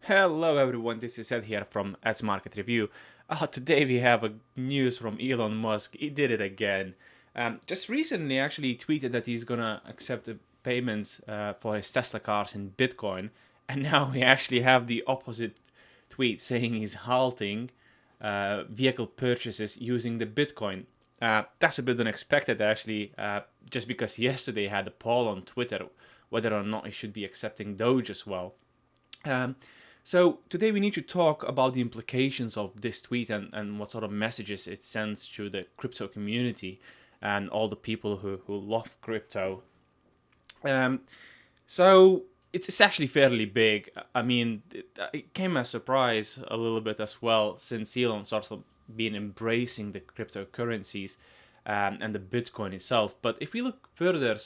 Hello everyone, this is Ed here from Ed's Market Review. Today we have a news from Elon Musk. He did it again. Just recently actually tweeted that he's gonna accept the payments for his Tesla cars in Bitcoin, and now we actually have the opposite tweet saying he's halting vehicle purchases using the Bitcoin. That's a bit unexpected actually, just because yesterday I had a poll on Twitter whether or not he should be accepting Doge as well. Um, so today we need to talk about the implications of this tweet and what sort of messages it sends to the crypto community and all the people who love crypto. Um, so it's actually fairly big. I mean, it came as a surprise a little bit as well, since Elon sort of been embracing the cryptocurrencies and the Bitcoin itself. But if we look further,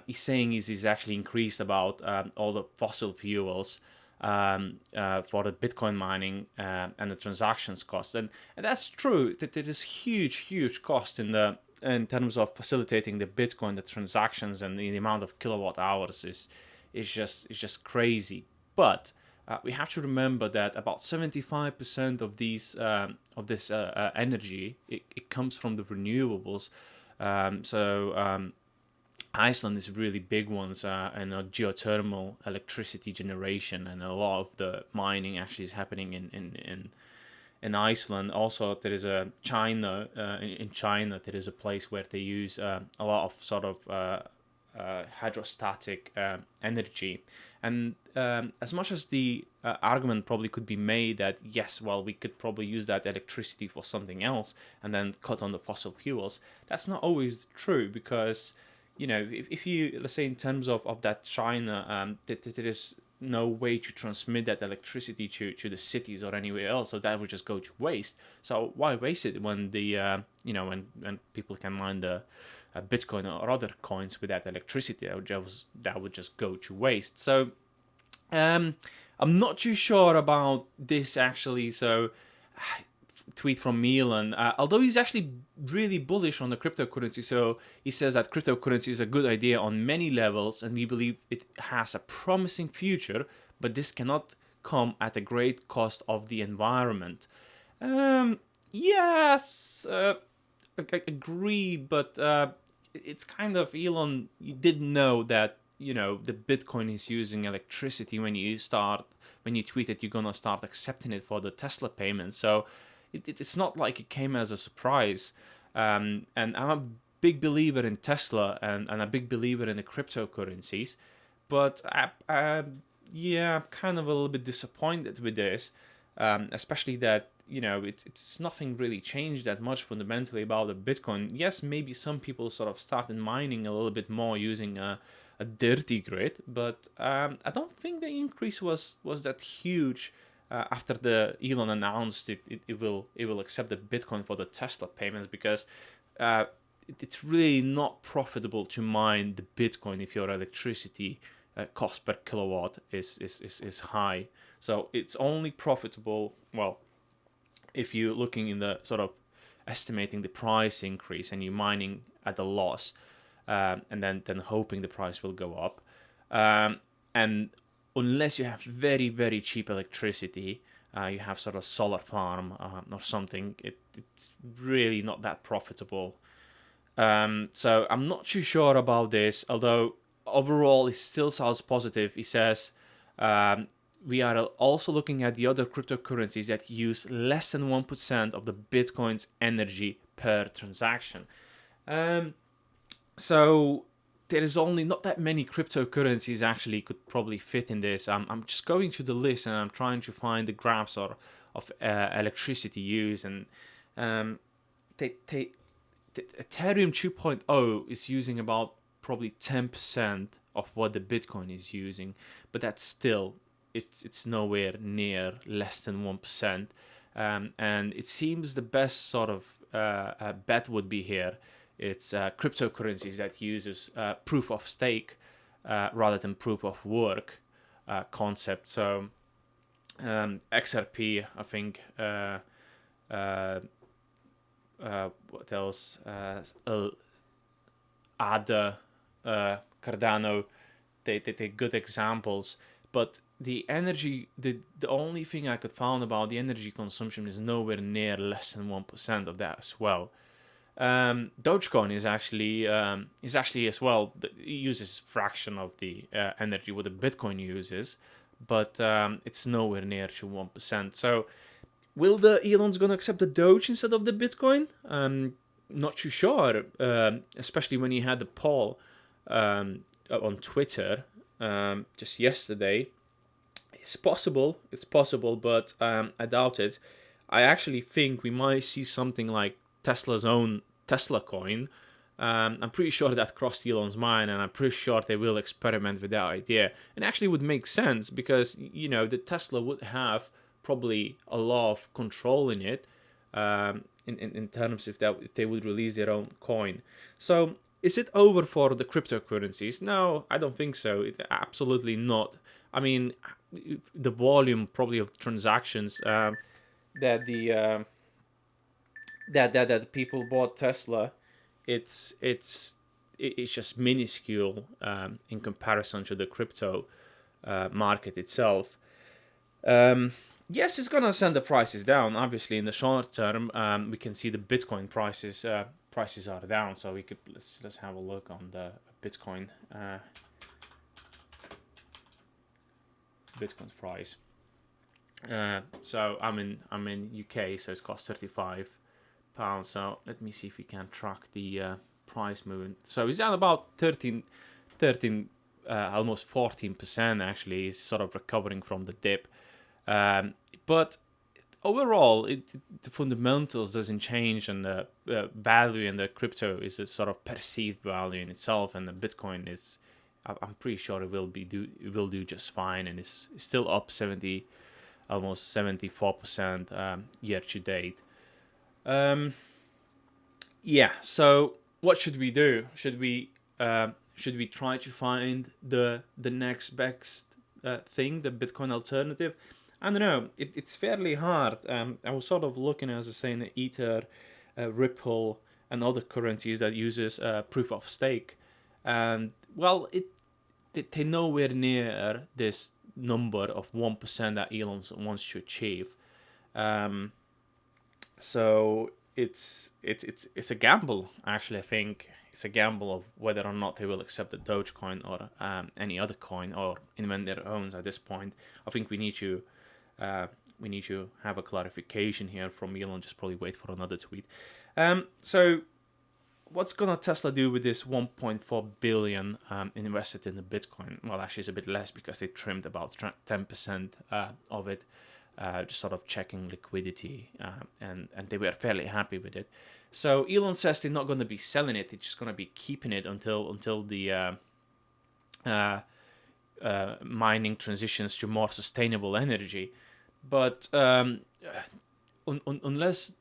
he's saying he's actually increased about all the fossil fuels for the Bitcoin mining and the transactions cost, and that's true. That there is huge cost in terms of facilitating the Bitcoin, the transactions, and the amount of kilowatt hours is just crazy. But we have to remember that about 75% of this energy it comes from the renewables. Iceland is really big ones, and geothermal electricity generation, and a lot of the mining actually is happening in Iceland. Also, there is a China. In China, there is a place where they use a lot of sort of hydrostatic energy. And as much as the argument probably could be made that yes, well, we could probably use that electricity for something else and then cut on the fossil fuels, that's not always true, because if you, let's say, in terms of that China, there is no way to transmit that electricity to the cities or anywhere else, so that would just go to waste. So why waste it when when people can mine the Bitcoin or other coins with that electricity? That would just go to waste. So I'm not too sure about this actually. So tweet from Milan, although he's actually really bullish on the cryptocurrency. So he says that cryptocurrency is a good idea on many levels, and we believe it has a promising future, but this cannot come at a great cost of the environment. Yes, I agree, but it's kind of Elon. You did know that the Bitcoin is using electricity when you tweet that you're gonna start accepting it for the Tesla payment. So it's not like it came as a surprise. And I'm a big believer in Tesla and a big believer in the cryptocurrencies. But yeah, I'm kind of a little bit disappointed with this, especially that it's nothing really changed that much fundamentally about the Bitcoin. Yes, maybe some people sort of started mining a little bit more using a dirty grid, but I don't think the increase was that huge. After the Elon announced it will accept the Bitcoin for the Tesla payments, because it's really not profitable to mine the Bitcoin if your electricity cost per kilowatt is high. So it's only profitable, well, if you're looking in the sort of estimating the price increase and you're mining at a loss, and then hoping the price will go up. And unless you have very cheap electricity, you have sort of solar farm or something, it's really not that profitable. So I'm not too sure about this, although overall it still sounds positive. He says we are also looking at the other cryptocurrencies that use less than 1% of the Bitcoin's energy per transaction. So there is only not that many cryptocurrencies actually could probably fit in this. I'm just going through the list and I'm trying to find the graphs of electricity use, and Ethereum 2.0 is using about probably 10% of what the Bitcoin is using, but that's still it's nowhere near less than 1%. And it seems the best sort of bet would be here. It's cryptocurrencies that uses proof of stake rather than proof of work concept. So XRP, I think. What else? ADA, Cardano. They good examples, but the energy, the only thing I could find about the energy consumption is nowhere near less than 1% of that as well. Dogecoin is actually as well, it uses fraction of the energy what the Bitcoin uses, but it's nowhere near to 1%. So will the Elon's gonna accept the Doge instead of the Bitcoin? Not too sure. Especially when he had the poll on Twitter just yesterday. It's possible, but I doubt it. I actually think we might see something like Tesla's own Tesla coin. I'm pretty sure that crossed Elon's mind, and I'm pretty sure they will experiment with that idea. And actually would make sense because, the Tesla would have probably a lot of control in it, in terms if they would release their own coin. So is it over for the cryptocurrencies? No, I don't think so. Absolutely not. I mean, the volume probably of transactions that the that people bought Tesla, it's just minuscule in comparison to the crypto market itself. Yes, it's gonna send the prices down. Obviously, in the short term, we can see the Bitcoin prices are down. So let's have a look on the Bitcoin's price. So I'm in UK, so it's cost £35. So let me see if we can track the price movement. So it's down about 13, almost 14% actually. Is sort of recovering from the dip, but overall, the fundamentals doesn't change, and the value in the crypto is a sort of perceived value in itself, and the Bitcoin is. I'm pretty sure it will do just fine, and it's still up almost 74% year to date. Yeah. So what should we do? Should we try to find the next best thing, the Bitcoin alternative? I don't know. It's fairly hard. I was sort of looking, as I say, in the Ether, Ripple, and other currencies that uses proof of stake, and well, they're nowhere near this number of 1% that Elon wants to achieve. So it's a gamble. Actually, I think it's a gamble of whether or not they will accept the Dogecoin or any other coin or invent their own. At this point, I think we need to have a clarification here from Elon. Just probably wait for another tweet. So what's gonna Tesla do with this 1.4 billion invested in the Bitcoin? Well, actually, it's a bit less because they trimmed about 10% of it, just sort of checking liquidity, and they were fairly happy with it. So Elon says they're not gonna be selling it; they're just gonna be keeping it until the mining transitions to more sustainable energy. But unless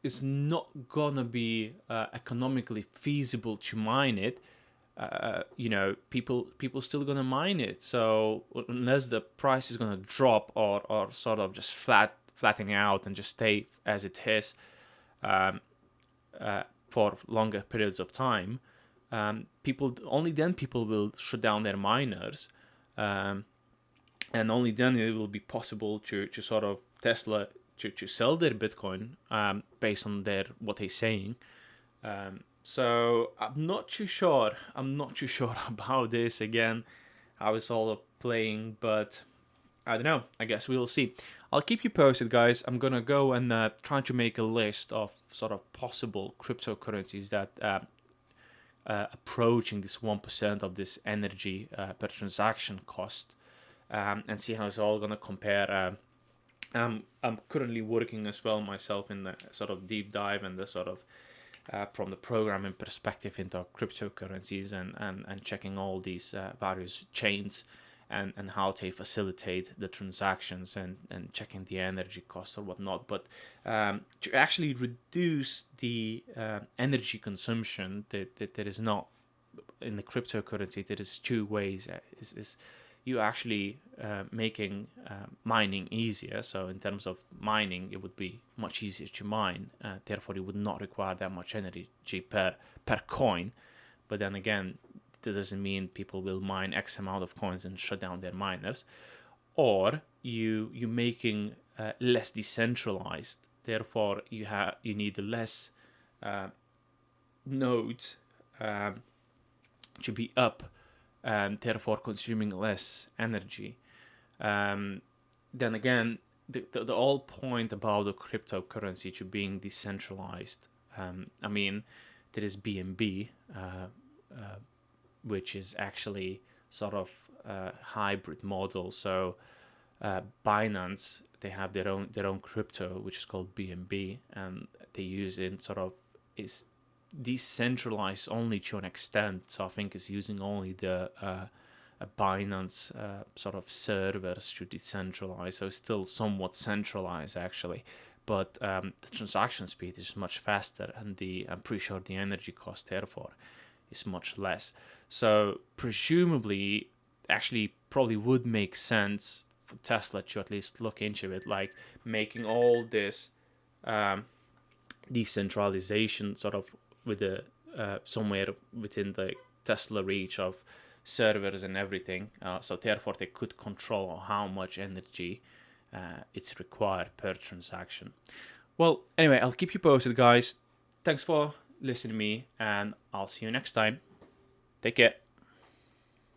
it's not gonna be economically feasible to mine it, people still gonna mine it. So unless the price is gonna drop or sort of just flattening out and just stay as it is for longer periods of time, people will shut down their miners, and only then it will be possible to sort of Tesla to sell their Bitcoin based on what they're saying. So I'm not too sure about this again, how it's all playing, but I don't know. I guess we will see. I'll keep you posted, guys. I'm gonna go and try to make a list of sort of possible cryptocurrencies that approaching this 1% of this energy per transaction cost, and see how it's all gonna compare. I'm currently working as well myself in the sort of deep dive and the sort of from the programming perspective into cryptocurrencies and checking all these various chains and how they facilitate the transactions and checking the energy cost or whatnot. But to actually reduce the energy consumption, that there is not in the cryptocurrency. There is two ways. Is you actually making mining easier. So in terms of mining, it would be much easier to mine. Therefore, it would not require that much energy per coin. But then again, that doesn't mean people will mine X amount of coins and shut down their miners. or you making less decentralized. Therefore, you need less nodes to be up, and therefore consuming less energy. Then again, the whole point about the cryptocurrency to being decentralized. I mean, there is BNB, which is actually sort of a hybrid model. So Binance, they have their own crypto, which is called BNB, and they use it sort of is decentralized only to an extent. So I think it's using only the Binance sort of servers to decentralize. So it's still somewhat centralized actually, but the transaction speed is much faster, and I'm pretty sure the energy cost therefore is much less. So presumably, actually, probably would make sense for Tesla to at least look into it, like making all this decentralization sort of with a somewhere within the Tesla reach of servers and everything. So therefore, they could control how much energy it's required per transaction. Well, anyway, I'll keep you posted, guys. Thanks for listening to me, and I'll see you next time. Take care.